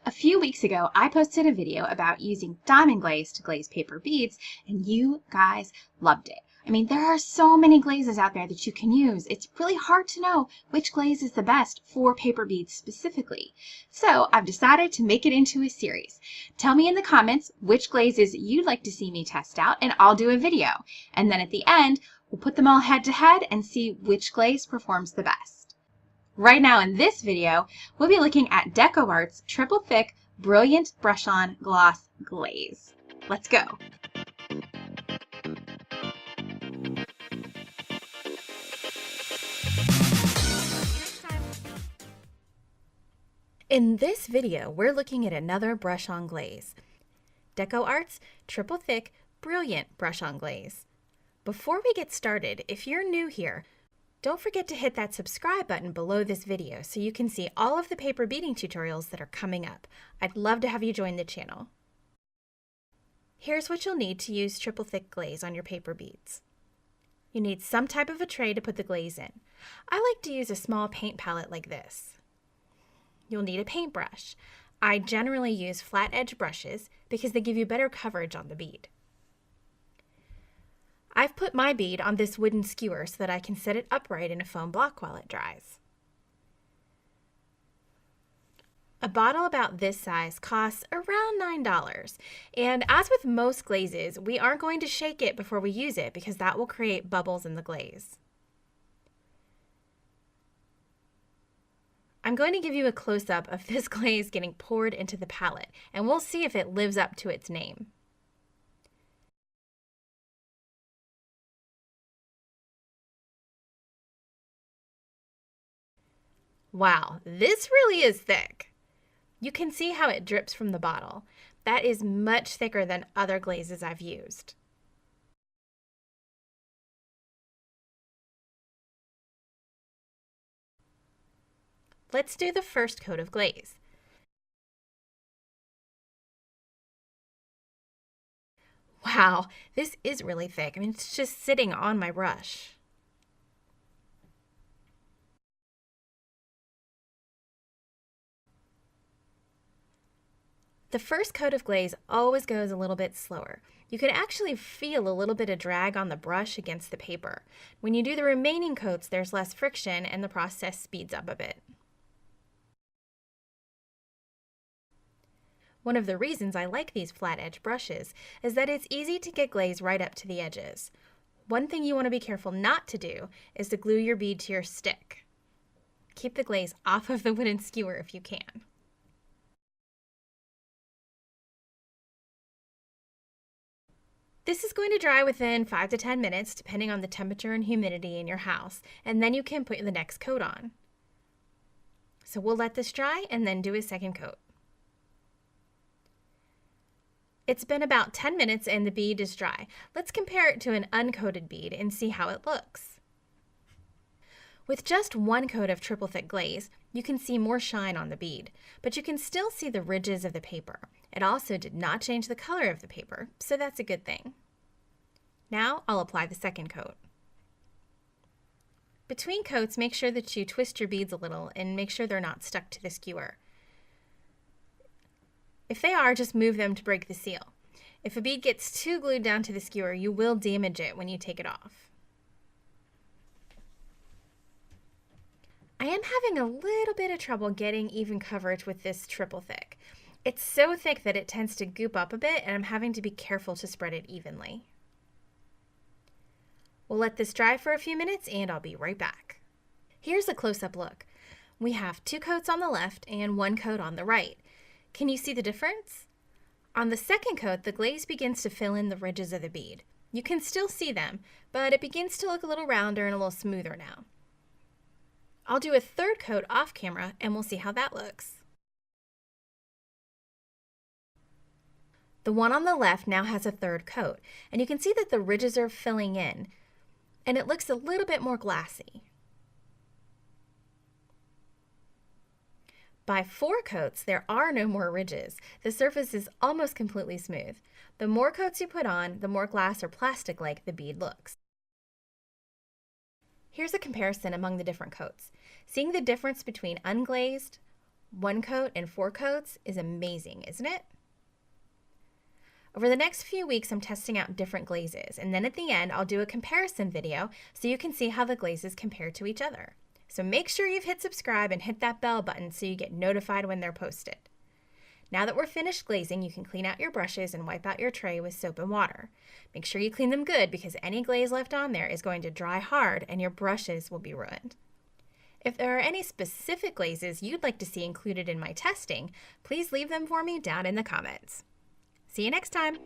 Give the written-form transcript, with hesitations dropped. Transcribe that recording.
A few weeks ago, I posted a video about using Diamond Glaze to glaze paper beads, and you guys loved it. I mean, there are so many glazes out there that you can use. It's really hard to know which glaze is the best for paper beads specifically. So I've decided to make it into a series. Tell me in the comments which glazes you'd like to see me test out, and I'll do a video. And then at the end, we'll put them all head to head and see which glaze performs the best. Right now in this video, we'll be looking at Deco Art's Triple Thick Brilliant Brush-On Gloss Glaze. Let's go. In this video, we're looking at another brush-on glaze, Deco Art's Triple Thick Brilliant Brush-On Glaze. Before we get started, if you're new here, don't forget to hit that subscribe button below this video so you can see all of the paper beading tutorials that are coming up. I'd love to have you join the channel. Here's what you'll need to use triple thick glaze on your paper beads. You need some type of a tray to put the glaze in. I like to use a small paint palette like this. You'll need a paintbrush. I generally use flat edge brushes because they give you better coverage on the bead. I've put my bead on this wooden skewer so that I can set it upright in a foam block while it dries. A bottle about this size costs around $9, and as with most glazes, we aren't going to shake it before we use it because that will create bubbles in the glaze. I'm going to give you a close-up of this glaze getting poured into the palette, and we'll see if it lives up to its name. Wow, this really is thick. You can see how it drips from the bottle. That is much thicker than other glazes I've used. Let's do the first coat of glaze. Wow, this is really thick. I mean, it's just sitting on my brush. The first coat of glaze always goes a little bit slower. You can actually feel a little bit of drag on the brush against the paper. When you do the remaining coats, there's less friction and the process speeds up a bit. One of the reasons I like these flat edge brushes is that it's easy to get glaze right up to the edges. One thing you want to be careful not to do is to glue your bead to your stick. Keep the glaze off of the wooden skewer if you can. This is going to dry within 5 to 10 minutes, depending on the temperature and humidity in your house, and then you can put the next coat on. So we'll let this dry and then do a second coat. It's been about 10 minutes and the bead is dry. Let's compare it to an uncoated bead and see how it looks. With just one coat of triple thick glaze, you can see more shine on the bead, but you can still see the ridges of the paper. It also did not change the color of the paper, so that's a good thing. Now I'll apply the second coat. Between coats, make sure that you twist your beads a little and make sure they're not stuck to the skewer. If they are, just move them to break the seal. If a bead gets too glued down to the skewer, you will damage it when you take it off. I am having a little bit of trouble getting even coverage with this triple thick. It's so thick that it tends to goop up a bit, and I'm having to be careful to spread it evenly. We'll let this dry for a few minutes and I'll be right back. Here's a close-up look. We have 2 coats on the left and 1 coat on the right. Can you see the difference? On the second coat, the glaze begins to fill in the ridges of the bead. You can still see them, but it begins to look a little rounder and a little smoother now. I'll do a third coat off camera and we'll see how that looks. The one on the left now has a third coat, and you can see that the ridges are filling in, and it looks a little bit more glassy. By 4 coats, there are no more ridges. The surface is almost completely smooth. The more coats you put on, the more glass or plastic-like the bead looks. Here's a comparison among the different coats. Seeing the difference between unglazed, 1 coat and 4 coats is amazing, isn't it? Over the next few weeks, I'm testing out different glazes, and then at the end, I'll do a comparison video so you can see how the glazes compare to each other. So make sure you've hit subscribe and hit that bell button so you get notified when they're posted. Now that we're finished glazing, you can clean out your brushes and wipe out your tray with soap and water. Make sure you clean them good because any glaze left on there is going to dry hard and your brushes will be ruined. If there are any specific glazes you'd like to see included in my testing, please leave them for me down in the comments. See you next time!